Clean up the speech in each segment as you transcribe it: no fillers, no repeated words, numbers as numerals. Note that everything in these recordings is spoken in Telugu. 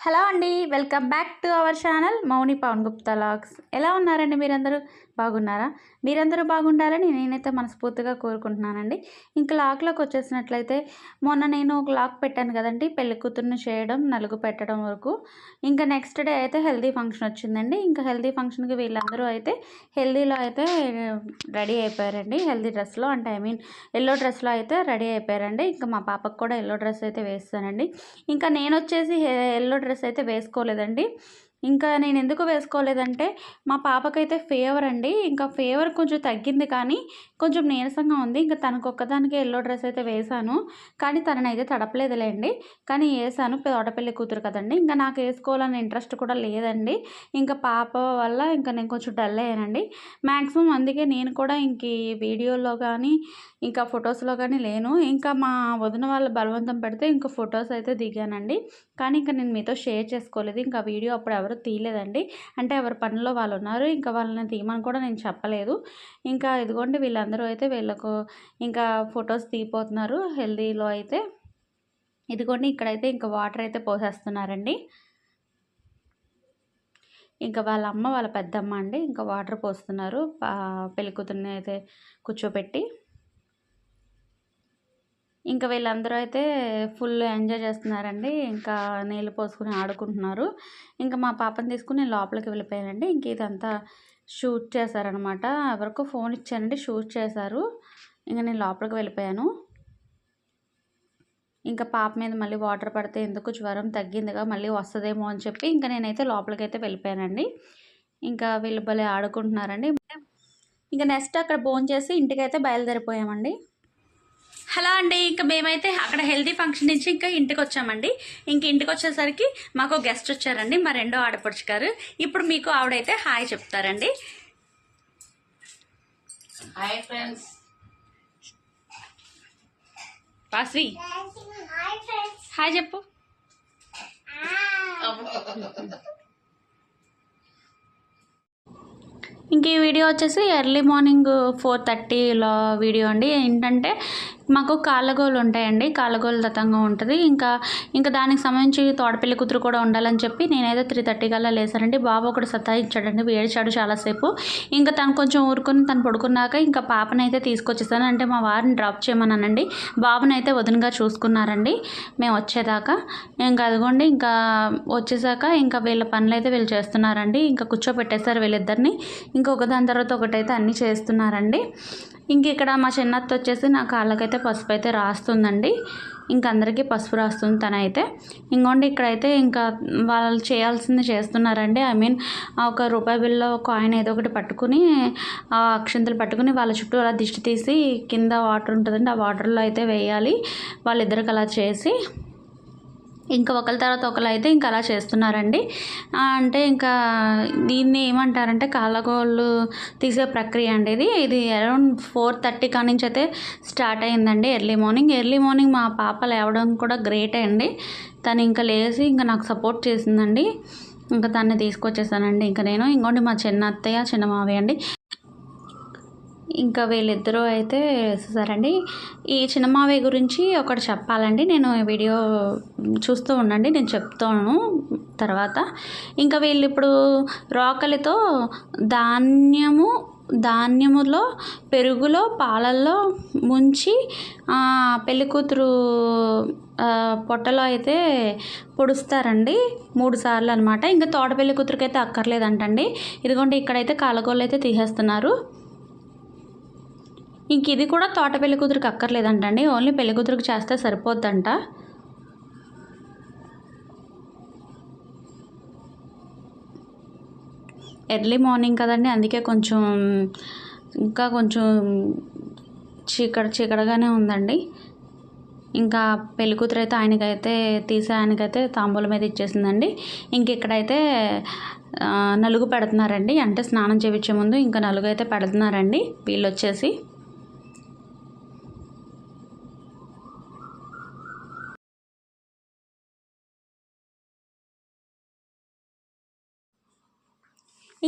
హలో అండి, welcome back to our channel Mouni Pavan Gupta logs. ఎలా ఉన్నారండి? మీరందరూ బాగున్నారా? మీరందరూ బాగుండాలని నేనైతే మనస్ఫూర్తిగా కోరుకుంటున్నానండి. ఇంకా లాగ్లోకి వచ్చేసినట్లయితే మొన్న నేను ఒక లాగ్ పెట్టాను కదండి, పెళ్లి కూతుర్ని చేయడం, నలుగు పెట్టడం వరకు. ఇంకా నెక్స్ట్ డే అయితే హెల్దీ ఫంక్షన్ వచ్చిందండి. ఇంకా హెల్దీ ఫంక్షన్కి వీళ్ళందరూ అయితే హెల్దీలో అయితే రెడీ అయిపోయారండి. హెల్దీ డ్రెస్లో అంటే ఎల్లో డ్రెస్లో అయితే రెడీ అయిపోయారండి. ఇంకా మా పాపకు కూడా ఎల్లో డ్రెస్ అయితే వేస్తానండి. ఇంకా నేను వచ్చేసి ఎల్లో డ్రెస్ అయితే వేసుకోలేదండి. ఇంకా నేను ఎందుకు వేసుకోలేదంటే మా పాపకైతే ఫీవర్ అండి. ఇంకా ఫీవర్ కొంచెం తగ్గింది కానీ కొంచెం నీరసంగా ఉంది. ఇంకా తనకు ఒక్కదానికి ఎల్లో డ్రెస్ అయితే వేశాను, కానీ తననైతే తడపలేదులేండి. కానీ వేసాను, తోటపల్లి కూతురు కదండి. ఇంకా నాకు వేసుకోవాలని ఇంట్రెస్ట్ కూడా లేదండి. ఇంకా పాప వల్ల ఇంకా నేను కొంచెం డల్ అయ్యానండి మ్యాక్సిమం. అందుకే నేను కూడా ఇంక ఈ వీడియోలో కానీ ఇంకా ఫొటోస్లో కానీ లేను. ఇంకా మా వదిన వాళ్ళు బలవంతం పెడితే ఇంకా ఫొటోస్ అయితే దిగానండి. కానీ ఇంకా నేను మీతో షేర్ చేసుకోలేదు. ఇంకా వీడియో అప్పుడు ఎవరు తీయలేదండి. అంటే ఎవరి పనిలో వాళ్ళు ఉన్నారు. ఇంకా వాళ్ళని తీయమని కూడా నేను చెప్పలేదు. ఇంకా ఇదిగోండి వీళ్ళందరూ అయితే వీళ్ళకు ఇంకా ఫొటోస్ తీయపోతున్నారు హెల్దీలో అయితే. ఇదిగోండి ఇక్కడైతే ఇంకా వాటర్ అయితే పోసేస్తున్నారండి. ఇంకా వాళ్ళ అమ్మ, వాళ్ళ పెద్దమ్మ అండి ఇంకా వాటర్ పోస్తున్నారు పెళ్ళికూతుర్ని అయితే కూర్చోపెట్టి. ఇంకా వీళ్ళందరూ అయితే ఫుల్ ఎంజాయ్ చేస్తున్నారండి. ఇంకా నీళ్ళు పోసుకుని ఆడుకుంటున్నారు. ఇంకా మా పాపని తీసుకుని నేను లోపలికి వెళ్ళిపోయానండి. ఇంక ఇదంతా షూట్ చేశారనమాట. ఎవరికో ఫోన్ ఇచ్చానండి, షూట్ చేశారు. ఇంకా నేను లోపలికి వెళ్ళిపోయాను. ఇంకా పాప మీద మళ్ళీ వాటర్ పడితే ఎందుకు, జ్వరం తగ్గిందిగా మళ్ళీ వస్తుందేమో అని చెప్పి ఇంకా నేనైతే లోపలికైతే వెళ్ళిపోయానండి. ఇంకా వీళ్ళు భలే ఆడుకుంటున్నారండి. ఇంకా నెక్స్ట్ అక్కడ భోంచేసి ఇంటికైతే బయలుదేరిపోయామండి. హలో అండి, ఇంకా మేమైతే అక్కడ హెల్దీ ఫంక్షన్ నుంచి ఇంకా ఇంటికి వచ్చామండి. ఇంక ఇంటికి వచ్చేసరికి మాకు గెస్ట్ వచ్చారండి, మా రెండో ఆడపడుచు గారు. ఇప్పుడు మీకు ఆవిడైతే హాయ్ చెప్తారండి. Hi friends. వాస్వి హాయ్ చెప్పు. ఇంక ఈ వీడియో వచ్చేసి ఎర్లీ మార్నింగ్ 4:30లో వీడియో అండి. ఏంటంటే మాకు కాళ్ళగోలు ఉంటాయండి, కాళ్ళగోలు దత్తంగా ఉంటుంది. ఇంకా దానికి సంబంధించి తోడపిల్లి కూతురు కూడా ఉండాలని చెప్పి నేనైతే 3:30 కల్లా లేసానండి. బాబు ఒకటి సతాయించాడండి, ఏడ్చాడు చాలాసేపు. ఇంకా తను కొంచెం ఊరుకొని తను పడుకున్నాక ఇంకా పాపనైతే తీసుకొచ్చేసాను. అంటే మా వారిని డ్రాప్ చేయమన్నానండి. బాబునైతే వదినగా చూసుకున్నారండి మేము వచ్చేదాకా. ఇంకా అదిగోండి ఇంకా వచ్చేసాక ఇంకా వీళ్ళ పనులు అయితే వీళ్ళు చేస్తున్నారండి. ఇంకా కూర్చోపెట్టేశారు వీళ్ళిద్దరిని. ఇంకొక దాని తర్వాత ఒకటైతే అన్నీ చేస్తున్నారండి. ఇంక ఇక్కడ మా చిన్నత్త వచ్చేసి నా కాళ్ళకైతే పసుపు అయితే రాస్తుందండి. ఇంక అందరికీ పసుపు రాస్తుంది తనైతే. ఇంకోండి ఇక్కడైతే ఇంకా వాళ్ళు చేయాల్సింది చేస్తున్నారండి. ఒక రూపాయి బిల్ల కాయిన్ ఏదో ఒకటి పట్టుకుని అక్షంతలు పట్టుకుని వాళ్ళ చుట్టూ అలా దిష్టి తీసి కింద వాటర్ ఉంటుందండి, ఆ వాటర్లో అయితే వేయాలి. వాళ్ళిద్దరికి అలా చేసి ఇంకా ఒకరి తర్వాత ఒకరు అయితే ఇంకా అలా చేస్తున్నారండి. అంటే ఇంకా దీన్ని ఏమంటారంటే కాళ్ళగోళ్ళు తీసే ప్రక్రియ అండి ఇది అరౌండ్ 4:30 కాడి నుంచి అయితే స్టార్ట్ అయిందండి. ఎర్లీ మార్నింగ్ మా పాప లేవడం కూడా గ్రేట్ అండి. తను ఇంకా లేచి ఇంకా నాకు సపోర్ట్ చేసిందండి. ఇంకా తన్ని తీసుకొచ్చేసానండి. ఇంకా నేను ఇంకోండి మా చిన్న అత్తయ్య, చిన్న మావయ్య అండి. ఇంకా వీళ్ళిద్దరూ అయితే వేసేసారండి. ఈ చిన్నమావయ్య గురించి ఒకటి చెప్పాలండి. నేను వీడియో చూస్తూ ఉండండి, నేను చెప్తాను తర్వాత. ఇంకా వీళ్ళు ఇప్పుడు రోకలితో ధాన్యములో పెరుగులో పాలల్లో ముంచి పెళ్ళికూతురు పొట్టలో అయితే పొడుస్తారండి 3 సార్లు అనమాట. ఇంకా తోట పెళ్ళి కూతురికి అయితే అక్కర్లేదంటండి. ఇదిగోండి ఇక్కడైతే కాళ్ళగోళ్ళు అయితే తీసేస్తున్నారు. ఇంక ఇది కూడా తోట పెళ్లి కూతురికి అక్కర్లేదంటండి, ఓన్లీ పెళ్లి కూతురికి చేస్తే సరిపోద్దంట. ఎర్లీ మార్నింగ్ కదండి, అందుకే ఇంకా కొంచెం చీకటిగానే ఉందండి. ఇంకా పెళ్లి కూతురు అయితే ఆయనకైతే తాంబూలం మీద ఇచ్చేసిందండి. ఇంక ఇక్కడైతే నలుగు పెడుతున్నారండి. అంటే స్నానం చేయించే ముందు ఇంకా నలుగు అయితే పెడుతున్నారండి వీళ్ళు వచ్చేసి.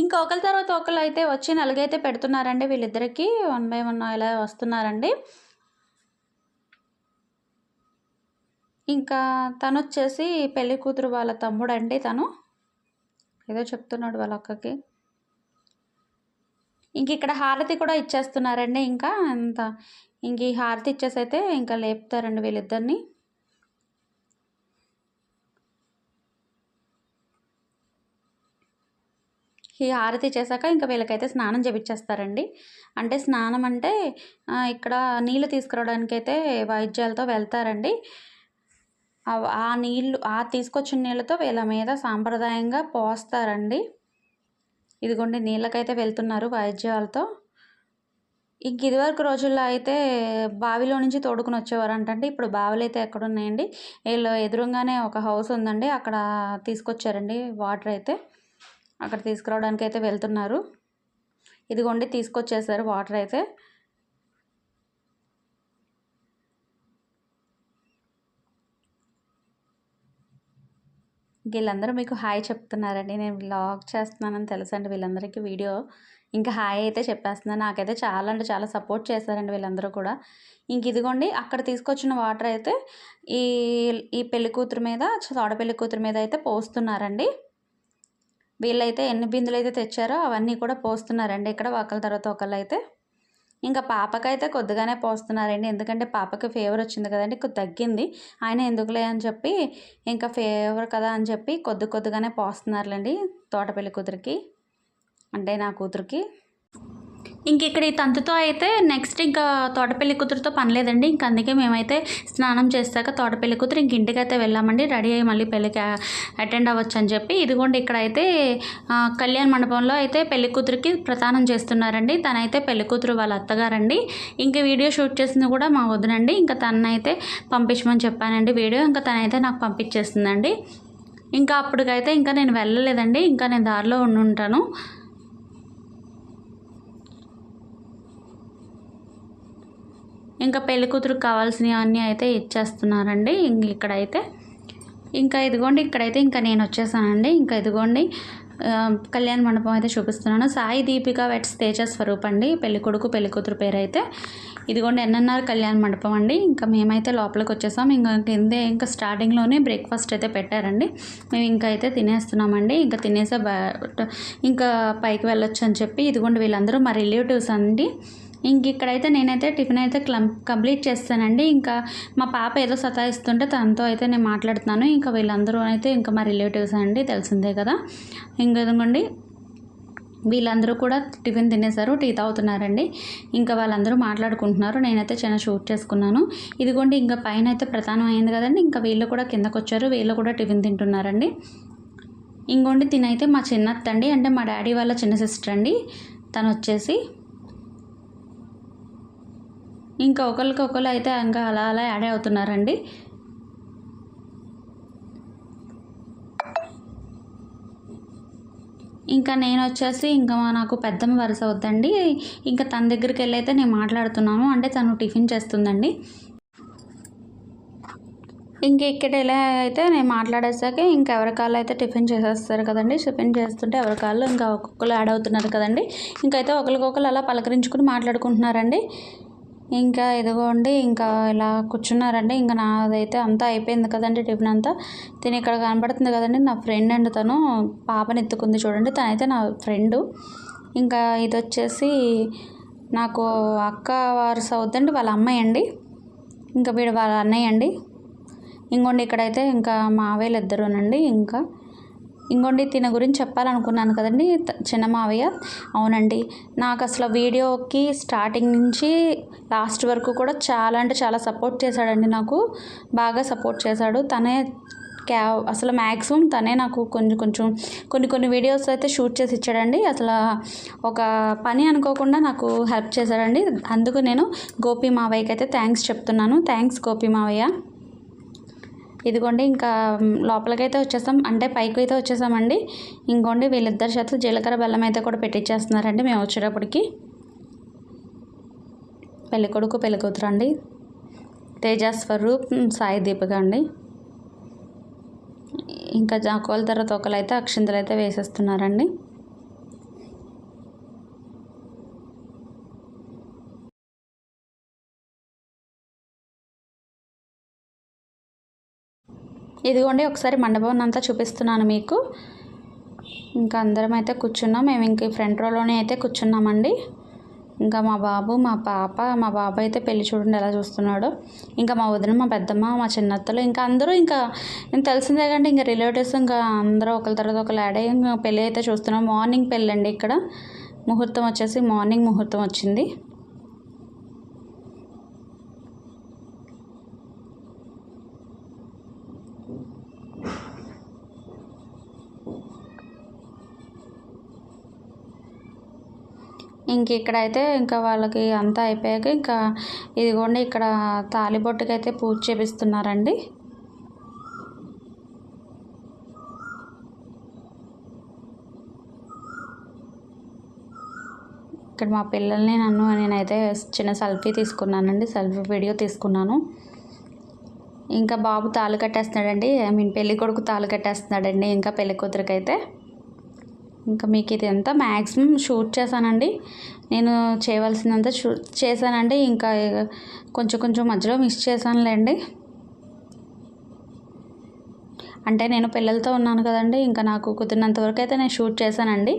ఇంకా ఒకరి తర్వాత ఒకరు అయితే వచ్చి నలుగైతే పెడుతున్నారండి వీళ్ళిద్దరికి. 1 by 1 ఇలా వస్తున్నారండి. ఇంకా తనొచ్చేసి పెళ్లి కూతురు వాళ్ళ తమ్ముడండి తను. ఏదో చెప్తున్నాడు వాళ్ళ అక్కకి. ఇక్కడ హారతి కూడా ఇచ్చేస్తున్నారండి ఇంకా. ఈ హారతి ఇచ్చేసైతే ఇంకా లేపుతారండి వీళ్ళిద్దరిని. ఈ హారతి చేశాక ఇంకా వీళ్ళకైతే స్నానం చేపిచ్చేస్తారండి. అంటే స్నానం అంటే ఇక్కడ నీళ్ళు తీసుకురావడానికైతే వాయిద్యాలతో వెళ్తారండి. ఆ నీళ్ళు తీసుకొచ్చిన నీళ్ళతో వీళ్ళ మీద సాంప్రదాయంగా పోస్తారండి. ఇదిగోండి నీళ్ళకైతే వెళ్తున్నారు వాయిద్యాలతో. ఇదివరకు రోజుల్లో అయితే బావిలో నుంచి తోడుకుని వచ్చేవారంటండి. ఇప్పుడు బావులైతే ఎక్కడున్నాయండి. వీళ్ళు ఎదురుగానే ఒక హౌస్ ఉందండి. అక్కడ తీసుకొచ్చారండి వాటర్ అయితే. అక్కడ తీసుకురావడానికి అయితే వెళ్తున్నారు. ఇదిగోండి తీసుకొచ్చేసారు వాటర్ అయితే. వీళ్ళందరూ మీకు హాయ్ చెప్తున్నారండి. నేను వ్లాగ్ చేస్తున్నానని తెలుసండి వీళ్ళందరికీ వీడియో. ఇంకా హాయ్ అయితే చెప్పేస్తున్నాను. నాకైతే చాలా అంటే చాలా సపోర్ట్ చేశారండి వీళ్ళందరూ కూడా. ఇదిగోండి అక్కడ తీసుకొచ్చిన వాటర్ అయితే ఈ పెళ్లి కూతురు మీద, తోడపెళ్లి కూతురు మీద అయితే పోస్తున్నారండి. వీళ్ళైతే ఎన్ని బిందులు అయితే తెచ్చారో అవన్నీ కూడా పోస్తున్నారండి ఇక్కడ ఒకళ్ళ తర్వాత ఒకళ్ళు అయితే. ఇంకా పాపకైతే కొద్దిగానే పోస్తున్నారండి. ఎందుకంటే పాపకి ఫీవర్ వచ్చింది కదండి, తగ్గింది. ఆయన ఎందుకులే అని చెప్పి ఇంకా ఫీవర్ కదా అని చెప్పి కొద్దిగానే పోస్తున్నారులేండి తోటపెళ్లి కూతురికి, అంటే నా కూతురికి. ఇక్కడ ఈ తంతుతో అయితే నెక్స్ట్ ఇంకా తోటపెళ్లి కూతురుతో పని లేదండి. అందుకే మేమైతే స్నానం చేశాక తోటపెళ్లి కూతురు ఇంటికైతే వెళ్ళామండి. రెడీ అయ్యి మళ్ళీ పెళ్ళికి అటెండ్ అవ్వచ్చు అని చెప్పి. ఇదిగోండి ఇక్కడైతే కళ్యాణ మండపంలో అయితే పెళ్లి కూతురికి ప్రదానం చేస్తున్నారండి. తనైతే పెళ్లి కూతురు వాళ్ళ అత్తగారండి. వీడియో షూట్ చేసింది కూడా మా వదినండి. తనైతే పంపించమని చెప్పానండి వీడియో. తనైతే నాకు పంపించేస్తుందండి. అప్పటికైతే నేను వెళ్ళలేదండి. నేను దారిలో ఉంటాను. పెళ్లి కూతురుకు కావాల్సినవి అన్నీ అయితే ఇచ్చేస్తున్నారండి. ఇక్కడైతే ఇదిగోండి ఇక్కడైతే నేను వచ్చేసానండి. ఇదిగోండి కళ్యాణ మండపం అయితే చూపిస్తున్నాను. సాయి దీపిక వెట్స్ తేజ స్వరూప్ అండి పెళ్లి కొడుకు పెళ్లి కూతురు పేరు అయితే. ఇదిగోండి ఎన్ఎన్ఆర్ కళ్యాణ మండపం అండి. మేమైతే లోపలికి వచ్చేసాం. కిందే స్టార్టింగ్లోనే బ్రేక్ఫాస్ట్ అయితే పెట్టారండి. మేము అయితే తినేస్తున్నామండి. తినేసే పైకి వెళ్ళొచ్చు అని చెప్పి. ఇదిగోండి వీళ్ళందరూ మా రిలేటివ్స్ అండి. ఇక్కడైతే నేనైతే టిఫిన్ అయితే కంప్లీట్ చేస్తానండి. మా పాప ఏదో సతాయిస్తుంటే తనతో అయితే నేను మాట్లాడుతున్నాను. వీళ్ళందరూ అయితే మా రిలేటివ్స్ అండి, తెలిసిందే కదా. ఇదిగోండి వీళ్ళందరూ కూడా టిఫిన్ తినేశారు, టీ తాగుతున్నారండి. వాళ్ళందరూ మాట్లాడుకుంటున్నారు. నేనైతే చిన్న షూట్ చేసుకున్నాను. ఇదిగోండి పైన అయితే ప్రధానం అయింది కదండి. వీళ్ళు కూడా కిందకు వచ్చారు. వీళ్ళు కూడా టిఫిన్ తింటున్నారండి. ఇంకోండి తినైతే మా చిన్నత్త అండి, అంటే మా డాడీ వాళ్ళ చిన్న సిస్టర్ అండి. తను వచ్చేసి ఒకరికొకరు అయితే అలా యాడ్ అవుతున్నారండి. నేను వచ్చేసి నాకు పెద్దమ్మ వరుస అవుద్దండి. తన దగ్గరికి వెళ్ళి అయితే నేను మాట్లాడుతున్నాను. అంటే తను టిఫిన్ చేస్తుందండి. ఇక్కడ ఎలా అయితే నేను మాట్లాడేసాక ఎవరి కాళ్ళు అయితే టిఫిన్ చేసేస్తారు కదండి. టిఫిన్ చేస్తుంటే ఎవరి కాళ్ళు ఒక్కొక్కరు యాడ్ అవుతున్నారు కదండి. అయితే ఒకరికొకరు అలా పలకరించుకుని మాట్లాడుకుంటున్నారండి. ఇదిగోండి ఇలా కూర్చున్నారండి. నాదైతే అంతా అయిపోయింది కదండి టిఫిన్ అంతా. ఇక్కడ కనబడుతుంది కదండి నా ఫ్రెండ్ అండి. తను పాపని ఎత్తుకుంది చూడండి. తనైతే నా ఫ్రెండు. ఇది వచ్చేసి నాకు అక్క వారసు అవుద్దండి, వాళ్ళ అమ్మాయి అండి. వీడు వాళ్ళ అన్నయ్య అండి. ఇంకోండి ఇక్కడైతే మావయ్యలు ఇద్దరునండి. ఇంకోండి తిన గురించి చెప్పాలనుకున్నాను కదండి, చిన్న మావయ్య. అవునండి, నాకు అసలు వీడియోకి స్టార్టింగ్ నుంచి లాస్ట్ వరకు కూడా చాలా అంటే చాలా సపోర్ట్ చేశాడండి. నాకు బాగా సపోర్ట్ చేశాడు. తనే అసలు మ్యాక్సిమం తనే నాకు కొన్ని వీడియోస్ అయితే షూట్ చేసి ఇచ్చాడండి. అసలు ఒక పని అనుకోకుండా నాకు హెల్ప్ చేశాడండి. అందుకు నేను గోపి మావయ్యకి అయితే థ్యాంక్స్ చెప్తున్నాను. థ్యాంక్స్ గోపి మావయ్య. ఇదిగోండి లోపలికైతే వచ్చేసాం, అంటే పైకి అయితే వచ్చేసామండి. ఇంకోండి వీళ్ళిద్దరి చేతులు జీలకర్ర బెల్లం అయితే కూడా పెట్టించేస్తున్నారండి మేము వచ్చేటప్పటికి. పెళ్లి కొడుకు పెళ్లి కూతురు అండి, తేజ స్వరూప్, సాయి దీపిక అండి. ఒకళ్ళ తర్వాత ఒకళ్ళు అయితే అక్షింతలు అయితే వేసేస్తున్నారండి. ఇదిగోండి ఒకసారి మండపం అంతా చూపిస్తున్నాను మీకు. ఇంకా అందరం అయితే కూర్చున్నాం. మేము ఇంక ఫ్రంట్ రోలోనే అయితే కూర్చున్నామండి. ఇంకా మా బాబు, మా పాప, మా బాబు అయితే పెళ్లి చూడండి ఎలా చూస్తున్నాడో. ఇంకా మా వదిన, మా పెద్దమ్మ, మా చిన్నత్తలు ఇంకా అందరూ ఇంకా తెలిసిందే కండి, ఇంకా రిలేటివ్స్ ఇంకా అందరూ ఒకరి తర్వాత ఒకరు యాడ్ అయ్యి ఇంకా పెళ్ళి అయితే చూస్తున్నాం. మార్నింగ్ పెళ్ళి అండి. ఇక్కడ ముహూర్తం వచ్చేసి మార్నింగ్ ముహూర్తం వచ్చింది. ఇంక ఇక్కడైతే ఇంకా వాళ్ళకి అంతా అయిపోయాక ఇంకా ఇదిగోండి ఇక్కడ తాళిబొట్టుకైతే పూజ చేపిస్తున్నారండి. ఇక్కడ మా పిల్లల్ని నేనైతే చిన్న సెల్ఫీ తీసుకున్నానండి. సెల్ఫీ వీడియో తీసుకున్నాను. ఇంకా బాబు తాళి కట్టేస్తున్నాడండి. పెళ్లి కొడుకు తాళి కట్టేస్తున్నాడండి ఇంకా పెళ్లి కూతురికైతే. ఇంకా మీకు ఇది అంతా మ్యాక్సిమం షూట్ చేశానండి. నేను చేయవలసినంత షూట్ చేశానండి. ఇంకా కొంచెం కొంచెం మధ్యలో మిస్ చేశానులేండి. అంటే నేను పిల్లలతో ఉన్నాను కదండి, ఇంకా నాకు కుదిరినంత వరకు అయితే నేను షూట్ చేశానండి.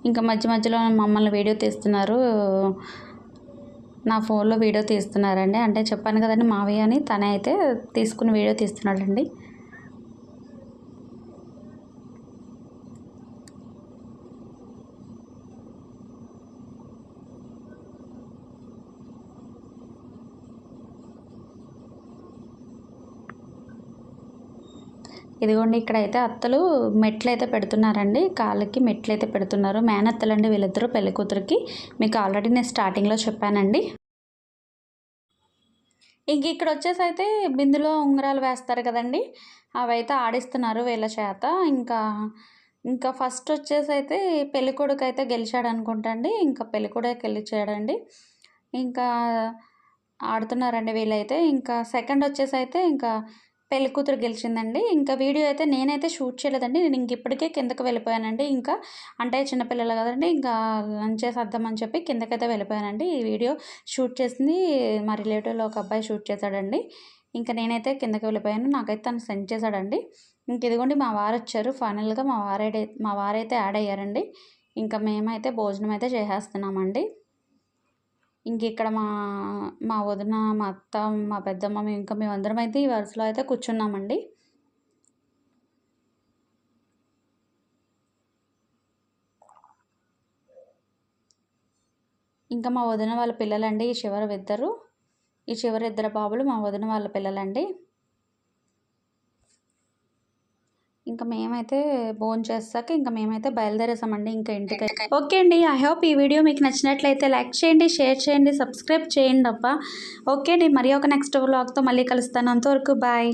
ఇంకా మధ్య మధ్యలో మమ్మల్ని వీడియో తీస్తున్నారు, నా ఫోన్లో వీడియో తీస్తున్నారండి. అంటే చెప్పాను కదండి మావయ్య అని, తనే అయితే తీసుకుని వీడియో తీస్తున్నాడండి. ఇదిగోండి ఇక్కడైతే అత్తలు మెట్లయితే పెడుతున్నారండి. కాళ్ళకి మెట్లయితే పెడుతున్నారు. మేనత్తలండి వీళ్ళిద్దరూ పెళ్లి కూతురికి. మీకు ఆల్రెడీ నేను స్టార్టింగ్లో చెప్పానండి. ఇంక ఇక్కడ వచ్చేసి అయితే బిందులో ఉంగరాలు వేస్తారు కదండి, అవైతే ఆడిస్తున్నారు వీళ్ళ చేత. ఇంకా ఇంకా ఫస్ట్ వచ్చేసి అయితే పెళ్ళికొడుకు అయితే గెలిచాడు అనుకుంటా అండి. ఇంకా పెళ్ళికొడుకు గెలిచాడండి. ఇంకా ఆడుతున్నారండి వీళ్ళైతే. ఇంకా సెకండ్ వచ్చేసి అయితే ఇంకా పెళ్లి కూతురు గెలిచిందండి. ఇంకా వీడియో అయితే నేనైతే షూట్ చేయలేదండి. నేను ఇంక ఇప్పటికే కిందకి వెళ్ళిపోయానండి. ఇంకా అంటే చిన్నపిల్లలు కదండి, ఇంకా లంచ్ చేసేద్దామని చెప్పి కిందకైతే వెళ్ళిపోయానండి. ఈ వీడియో షూట్ చేసింది మా రిలేటివ్లో ఒక అబ్బాయి షూట్ చేశాడండి. ఇంకా నేనైతే కిందకి వెళ్ళిపోయాను. నాకైతే తను సెండ్ చేశాడండి. ఇంక ఇదిగోండి మా వారు వచ్చారు. ఫైనల్గా మా వారైతే యాడ్ అయ్యారండి. ఇంకా మేమైతే భోజనం అయితే చేసేస్తున్నామండి. ఇంక ఇక్కడ మా వదిన, మా అత్త, మా పెద్దమ్మ, మేమందరం అయితే ఈ వరుసలో అయితే కూర్చున్నామండి. ఇంకా మా వదిన వాళ్ళ పిల్లలండి ఈ చివరి ఇద్దరు బాబులు మా వదిన వాళ్ళ పిల్లలండి. ఇంకా మేమైతే భోంచేసాక ఇంకా మేమైతే బయలుదేరేసామండి ఇంకా ఇంటికి. ఓకే అండి, ఐ హోప్ ఈ వీడియో మీకు నచ్చినట్లయితే లైక్ చేయండి, షేర్ చేయండి, సబ్స్క్రైబ్ చేయండి అబ్బా. ఓకే అండి, మరి ఒక నెక్స్ట్ వ్లాగ్తో మళ్ళీ కలుస్తాను. అంతవరకు బాయ్.